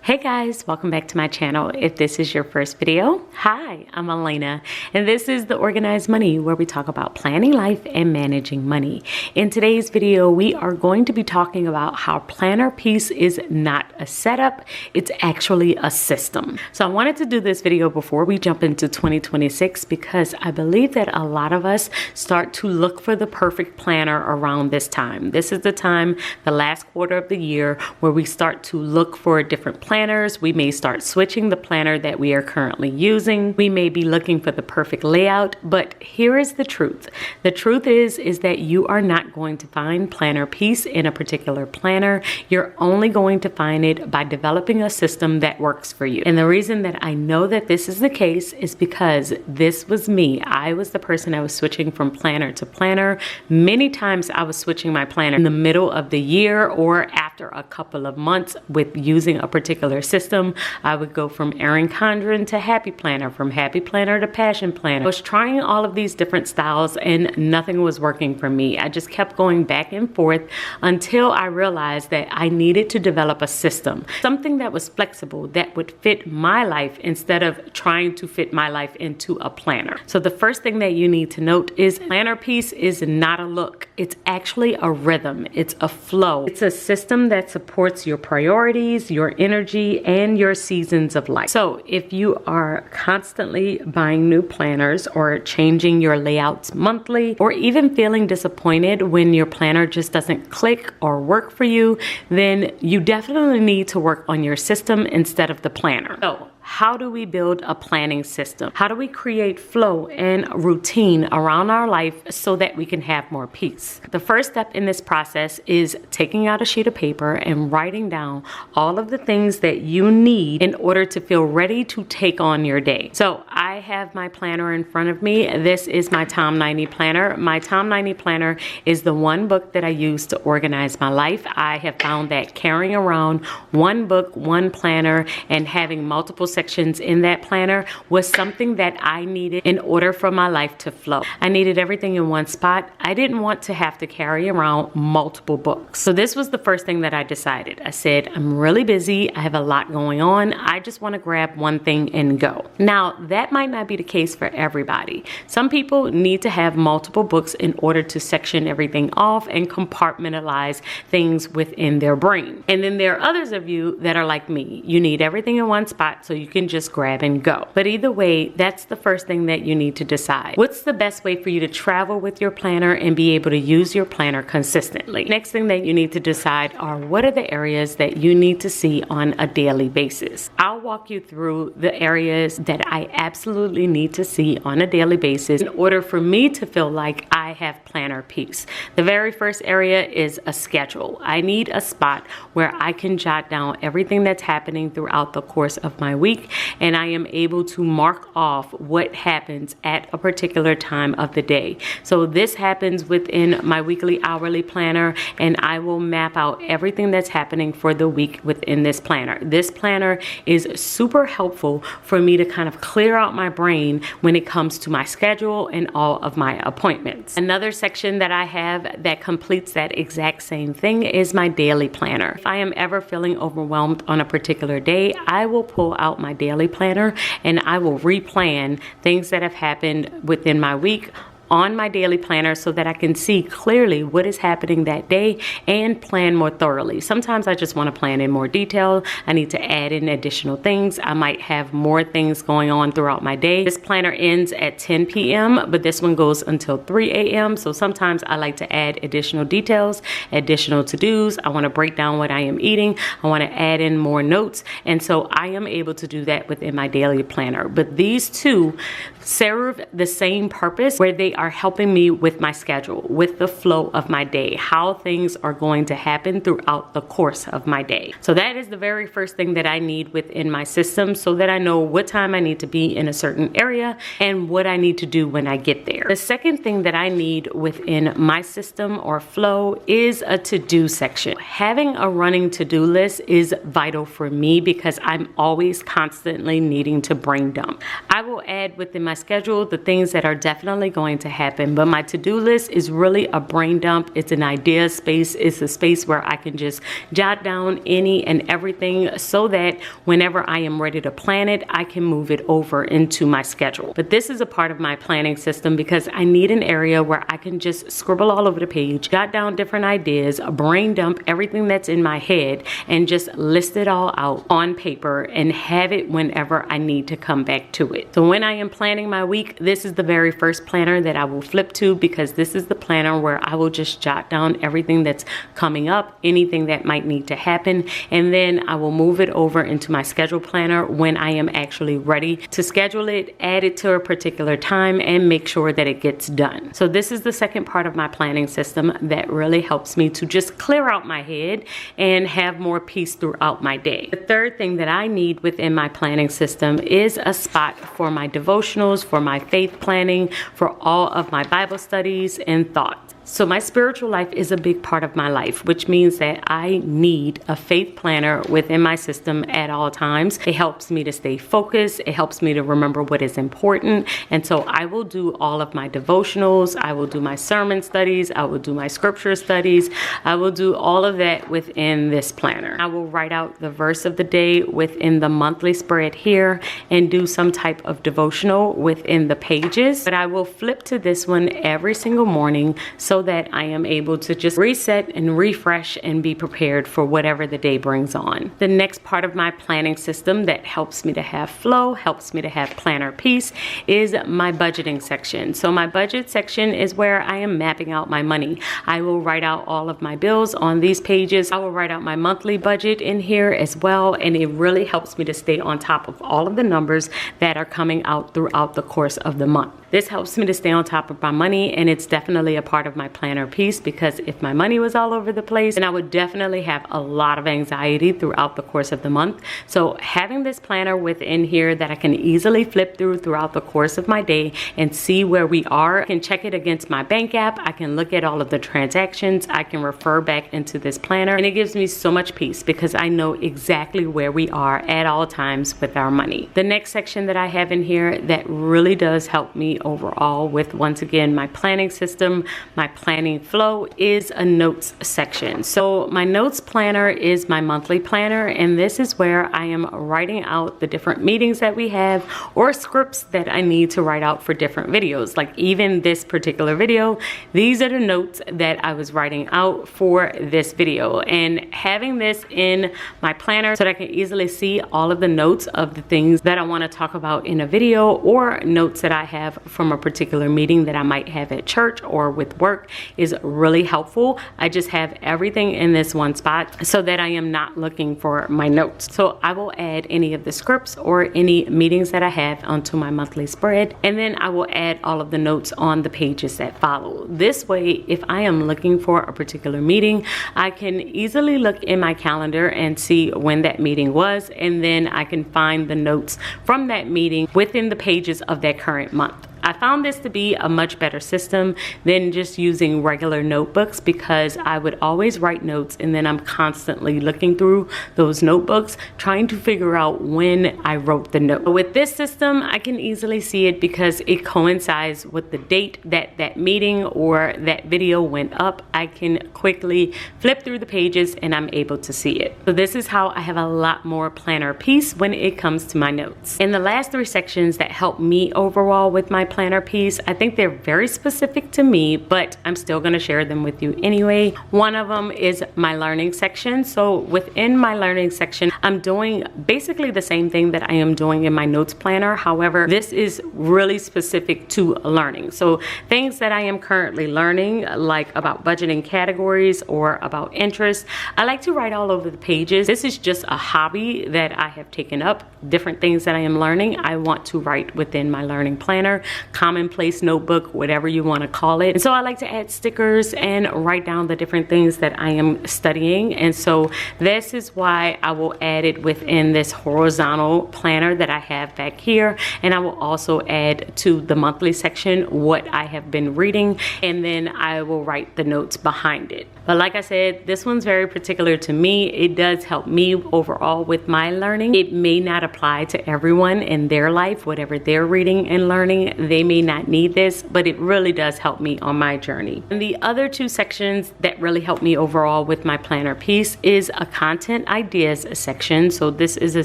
Hey guys, welcome back to my channel. If this is your first video, hi, I'm Alaina, and this is The Organized Money, where we talk about planning life and managing money. In today's video, we are going to be talking about how planner piece is not a setup, it's actually a system. So I wanted to do this video before we jump into 2026 because I believe that a lot of us start to look for the perfect planner around this time. This is the time, the last quarter of the year, where we start to look for different planners. We may start switching the planner that we are currently using. We may be looking for the perfect layout, but here is the truth. The truth is that you are not going to find planner piece in a particular planner. You're only going to find it by developing a system that works for you. And the reason that I know that this is the case is because this was me. I was the person I was switching from planner to planner. Many times I was switching my planner in the middle of the year or after a couple of months with using a particular system. I would go from Erin Condren to Happy Planner, from Happy Planner to Passion Planner. I was trying all of these different styles and nothing was working for me. I just kept going back and forth until I realized that I needed to develop a system, something that was flexible, that would fit my life instead of trying to fit my life into a planner. So the first thing that you need to note is planner piece is not a look. It's actually a rhythm. It's a flow. It's a system that supports your priorities, your energy, and your seasons of life. So if you are constantly buying new planners or changing your layouts monthly, or even feeling disappointed when your planner just doesn't click or work for you, then you definitely need to work on your system instead of the planner. So how do we build a planning system? How do we create flow and routine around our life so that we can have more peace? The first step in this process is taking out a sheet of paper and writing down all of the things that you need in order to feel ready to take on your day. So I have my planner in front of me. This is my Tom 90 planner. My Tom 90 planner is the one book that I use to organize my life. I have found that carrying around one book, one planner, and having multiple sections in that planner was something that I needed in order for my life to flow. I needed everything in one spot. I didn't want to have to carry around multiple books. So this was the first thing that I decided. I said, I'm really busy. I have a lot going on. I just want to grab one thing and go. Now, that might not be the case for everybody. Some people need to have multiple books in order to section everything off and compartmentalize things within their brain. And then there are others of you that are like me. You need everything in one spot so you can just grab and go. But either way, that's the first thing that you need to decide. What's the best way for you to travel with your planner and be able to use your planner consistently? Next thing that you need to decide are what are the areas that you need to see on a daily basis. I'll walk you through the areas that I absolutely need to see on a daily basis in order for me to feel like I have planner peace. The very first area is a schedule. I need a spot where I can jot down everything that's happening throughout the course of my week, and I am able to mark off what happens at a particular time of the day. So this happens within my weekly hourly planner, and I will map out everything that's happening for the week within this planner. This planner is super helpful for me to kind of clear out my brain when it comes to my schedule and all of my appointments. Another section that I have that completes that exact same thing is my daily planner. If I am ever feeling overwhelmed on a particular day, I will pull out my daily planner and I will replan things that have happened within my week on my daily planner so that I can see clearly what is happening that day and plan more thoroughly. Sometimes I just want to plan in more detail. I need to add in additional things. I might have more things going on throughout my day. This planner ends at 10 p.m., but this one goes until 3 a.m. So sometimes I like to add additional details, additional to-dos. I want to break down what I am eating. I want to add in more notes. And so I am able to do that within my daily planner. But these two serve the same purpose where they are helping me with my schedule, with the flow of my day, how things are going to happen throughout the course of my day. So that is the very first thing that I need within my system so that I know what time I need to be in a certain area and what I need to do when I get there. The second thing that I need within my system or flow is a to-do section. Having a running to-do list is vital for me because I'm always constantly needing to brain dump. I will add within my schedule the things that are definitely going to to happen. But my to-do list is really a brain dump. It's an idea space. It's a space where I can just jot down any and everything so that whenever I am ready to plan it, I can move it over into my schedule. But this is a part of my planning system because I need an area where I can just scribble all over the page, jot down different ideas, brain dump everything that's in my head, and just list it all out on paper and have it whenever I need to come back to it. So when I am planning my week, this is the very first planner that I will flip to because this is the planner where I will just jot down everything that's coming up, anything that might need to happen, and then I will move it over into my schedule planner when I am actually ready to schedule it, add it to a particular time, and make sure that it gets done. So this is the second part of my planning system that really helps me to just clear out my head and have more peace throughout my day. The third thing that I need within my planning system is a spot for my devotionals, for my faith planning, for all of my Bible studies and thoughts. So my spiritual life is a big part of my life, which means that I need a faith planner within my system at all times. It helps me to stay focused. It helps me to remember what is important. And so I will do all of my devotionals. I will do my sermon studies. I will do my scripture studies. I will do all of that within this planner. I will write out the verse of the day within the monthly spread here and do some type of devotional within the pages. But I will flip to this one every single morning so that I am able to just reset and refresh and be prepared for whatever the day brings on. The next part of my planning system that helps me to have flow, helps me to have planner peace, is my budgeting section. So my budget section is where I am mapping out my money. I will write out all of my bills on these pages. I will write out my monthly budget in here as well, and it really helps me to stay on top of all of the numbers that are coming out throughout the course of the month. This helps me to stay on top of my money, and it's definitely a part of my planner piece because if my money was all over the place, then I would definitely have a lot of anxiety throughout the course of the month. So having this planner within here that I can easily flip through throughout the course of my day and see where we are, I can check it against my bank app, I can look at all of the transactions, I can refer back into this planner, and it gives me so much peace because I know exactly where we are at all times with our money. The next section that I have in here that really does help me overall with, once again, my planning system, my planning flow, is a notes section. So my notes planner is my monthly planner, and this is where I am writing out the different meetings that we have or scripts that I need to write out for different videos. Like even this particular video, these are the notes that I was writing out for this video, and having this in my planner so that I can easily see all of the notes of the things that I want to talk about in a video or notes that I have from a particular meeting that I might have at church or with work is really helpful. I just have everything in this one spot so that I am not looking for my notes. So I will add any of the scripts or any meetings that I have onto my monthly spread, and then I will add all of the notes on the pages that follow. This way, if I am looking for a particular meeting, I can easily look in my calendar and see when that meeting was, and then I can find the notes from that meeting within the pages of that current month. I found this to be a much better system than just using regular notebooks because I would always write notes and then I'm constantly looking through those notebooks trying to figure out when I wrote the note. But with this system, I can easily see it because it coincides with the date that that meeting or that video went up. I can quickly flip through the pages and I'm able to see it. So this is how I have a lot more planner peace when it comes to my notes. And the last three sections that help me overall with my planner piece, I think they're very specific to me, but I'm still going to share them with you anyway. One of them is my learning section. So within my learning section, I'm doing basically the same thing that I am doing in my notes planner. However, this is really specific to learning. So things that I am currently learning, like about budgeting categories or about interest, I like to write all over the pages. This is just a hobby that I have taken up. Different things that I am learning, I want to write within my learning planner, commonplace notebook, whatever you want to call it. And so I like to add stickers and write down the different things that I am studying. And so this is why I will add it within this horizontal planner that I have back here. And I will also add to the monthly section what I have been reading, and then I will write the notes behind it. But like I said, this one's very particular to me. It does help me overall with my learning. It may not apply to everyone in their life, whatever they're reading and learning. they may not need this, but it really does help me on my journey. And the other two sections that really help me overall with my planner piece is a content ideas section. So this is a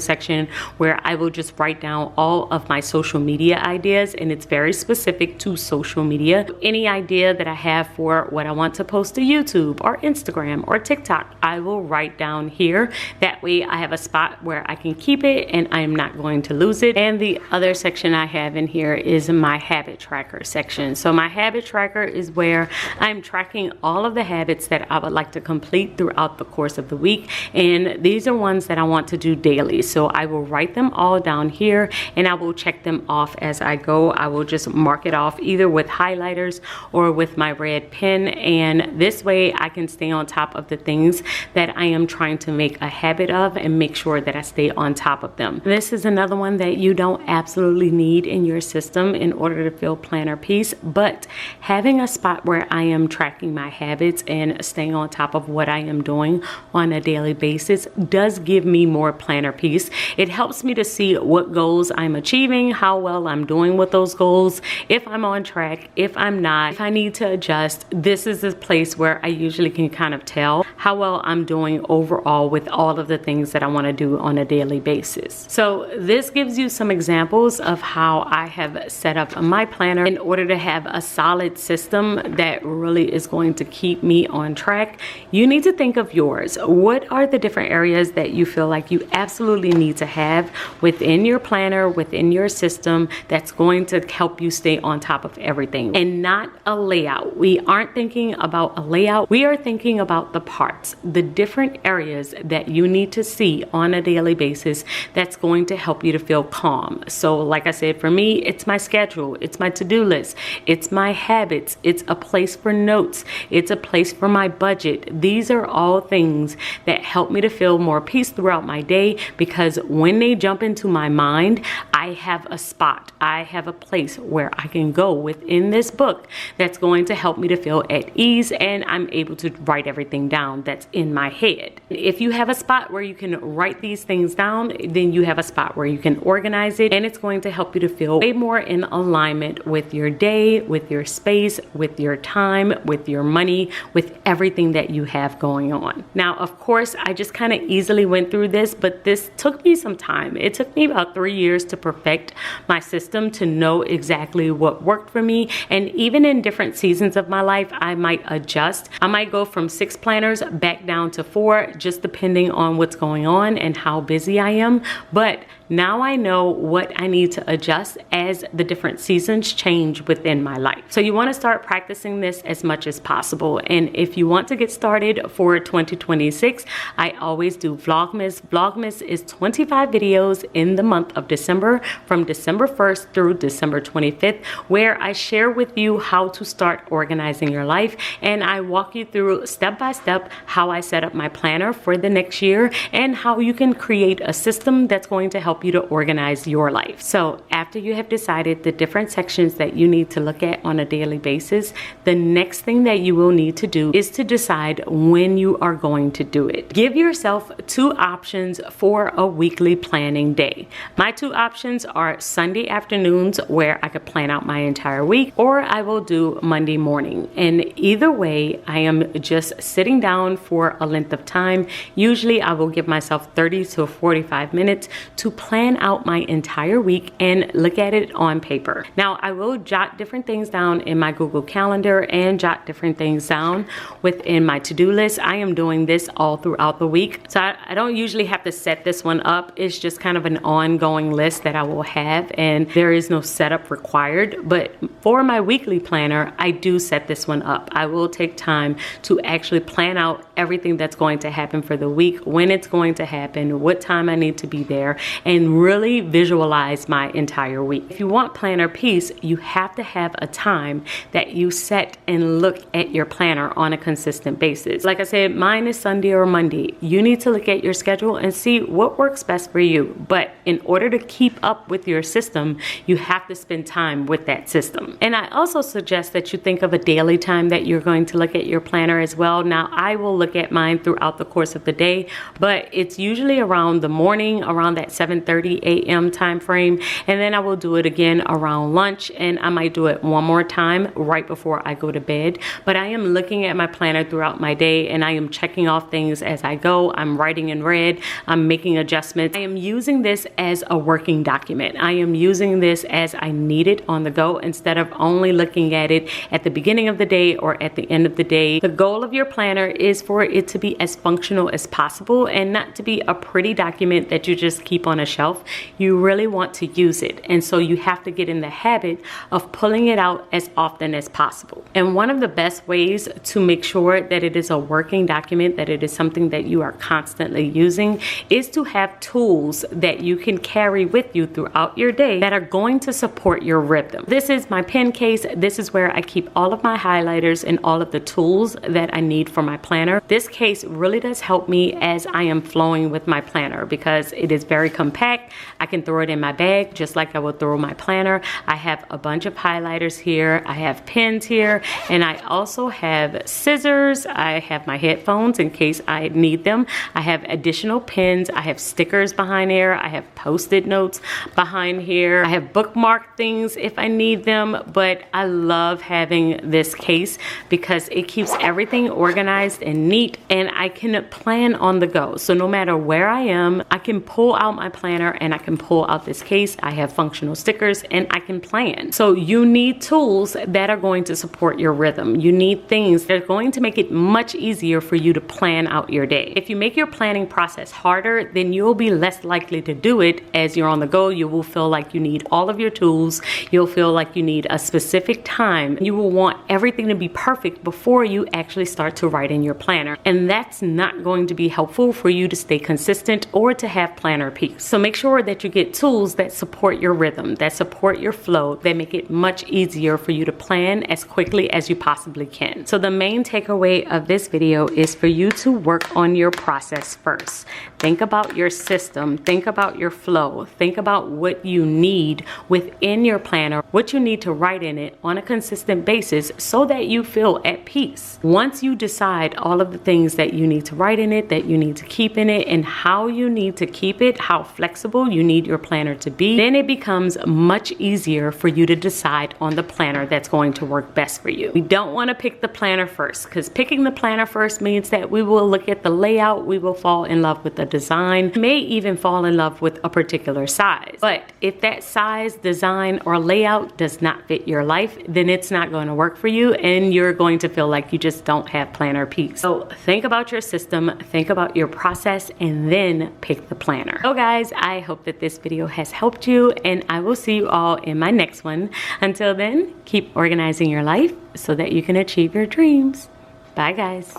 section where I will just write down all of my social media ideas, and it's very specific to social media. Any idea that I have for what I want to post to YouTube or Instagram or TikTok, I will write down here. That way I have a spot where I can keep it and I am not going to lose it. And the other section I have in here is my habit tracker section. So my habit tracker is where I'm tracking all of the habits that I would like to complete throughout the course of the week. And these are ones that I want to do daily. So I will write them all down here and I will check them off as I go. I will just mark it off either with highlighters or with my red pen. And this way I can stay on top of the things that I am trying to make a habit of and make sure that I stay on top of them. This is another one that you don't absolutely need in your system in order to feel planner peace, but having a spot where I am tracking my habits and staying on top of what I am doing on a daily basis does give me more planner peace. It helps me to see what goals I'm achieving, how well I'm doing with those goals, if I'm on track, if I'm not, if I need to adjust. This is a place where I usually can kind of tell how well I'm doing overall with all of the things that I want to do on a daily basis. So this gives you some examples of how I have set up my planner in order to have a solid system that really is going to keep me on track. You need to think of yours. What are the different areas that you feel like you absolutely need to have within your planner, within your system, that's going to help you stay on top of everything, and not a layout. We aren't thinking about a layout. We are thinking about the parts, the different areas that you need to see on a daily basis that's going to help you to feel calm. So like I said, for me, it's my schedule, it's my to-do list, it's my habits, it's a place for notes, it's a place for my budget. These are all things that help me to feel more peace throughout my day, because when they jump into my mind, I have a spot, I have a place where I can go within this book that's going to help me to feel at ease, and I'm able to write everything down that's in my head. If you have a spot where you can write these things down, then you have a spot where you can organize it, and it's going to help you to feel way more in alignment with your day, with your space, with your time, with your money, with everything that you have going on. Now, of course, I just kind of easily went through this, but this took me some time. It took me about 3 years to perfect my system, to know exactly what worked for me. And even in different seasons of my life, I might adjust. I might go from 6 planners back down to 4, just depending on what's going on and how busy I am. But now I know what I need to adjust as the different seasons change within my life. So you want to start practicing this as much as possible. And if you want to get started for 2026, I always do Vlogmas. Vlogmas is 25 videos in the month of December, from December 1st through December 25th, where I share with you how to start organizing your life. And I walk you through step by step how I set up my planner for the next year and how you can create a system that's going to help you to organize your life. So after you have decided the different sections that you need to look at on a daily basis, the next thing that you will need to do is to decide when you are going to do it. Give yourself 2 options for a weekly planning day. My 2 options are Sunday afternoons, where I could plan out my entire week, or I will do Monday morning. And either way, I am just sitting down for a length of time. Usually I will give myself 30 to 45 minutes to plan out my entire week and look at it on paper. Now, I will jot different things down in my Google Calendar and jot different things down within my to-do list. I am doing this all throughout the week. So I don't usually have to set this one up. It's just kind of an ongoing list that I will have, and there is no setup required. But for my weekly planner, I do set this one up. I will take time to actually plan out everything that's going to happen for the week, when it's going to happen, what time I need to be there, and really visualize my entire week. If you want planner peace, you have to have a time that you set and look at your planner on a consistent basis. Like I said, mine is Sunday or Monday. You need to look at your schedule and see what works best for you. But in order to keep up with your system, you have to spend time with that system. And I also suggest that you think of a daily time that you're going to look at your planner as well. Now, I will look at mine throughout the course of the day, but it's usually around the morning, around that 7:30 7:30 a.m. time frame, and then I will do it again around lunch, and I might do it one more time right before I go to bed. But I am looking at my planner throughout my day, and I am checking off things as I go. I'm writing in red, I'm making adjustments. I am using this as a working document. I am using this as I need it on the go instead of only looking at it at the beginning of the day or at the end of the day. The goal of your planner is for it to be as functional as possible and not to be a pretty document that you just keep on a shelf. You really want to use it, and so you have to get in the habit of pulling it out as often as possible. And one of the best ways to make sure that it is a working document, that it is something that you are constantly using, is to have tools that you can carry with you throughout your day that are going to support your rhythm. This is my pen case. This is where I keep all of my highlighters and all of the tools that I need for my planner. This case really does help me as I am flowing with my planner because it is very compact. I can throw it in my bag just like I would throw my planner. I have a bunch of highlighters here. I have pens here, and I also have scissors. I have my headphones in case I need them. I have additional pens. I have stickers behind here. I have post-it notes behind here. I have bookmark things if I need them, but I love having this case because it keeps everything organized and neat, and I can plan on the go. So no matter where I am, I can pull out my planner and I can pull out this case. I have functional stickers and I can plan. So you need tools that are going to support your rhythm. You need things that are going to make it much easier for you to plan out your day. If you make your planning process harder, then you'll be less likely to do it as you're on the go. You will feel like you need all of your tools. You'll feel like you need a specific time. You will want everything to be perfect before you actually start to write in your planner. And that's not going to be helpful for you to stay consistent or to have planner peace. So make sure that you get tools that support your rhythm, that support your flow, that make it much easier for you to plan as quickly as you possibly can. So the main takeaway of this video is for you to work on your process first. Think about your system, think about your flow, think about what you need within your planner, what you need to write in it on a consistent basis so that you feel at peace. Once you decide all of the things that you need to write in it, that you need to keep in it, and how you need to keep it, how flexible you need your planner to be, then it becomes much easier for you to decide on the planner that's going to work best for you. We don't want to pick the planner first, because picking the planner first means that we will look at the layout, we will fall in love with the design, may even fall in love with a particular size. But if that size, design, or layout does not fit your life, then it's not going to work for you, and you're going to feel like you just don't have planner peace. So think about your system, think about your process, and then pick the planner. So guys, I hope that this video has helped you, and I will see you all in my next one. Until then, keep organizing your life so that you can achieve your dreams. Bye guys.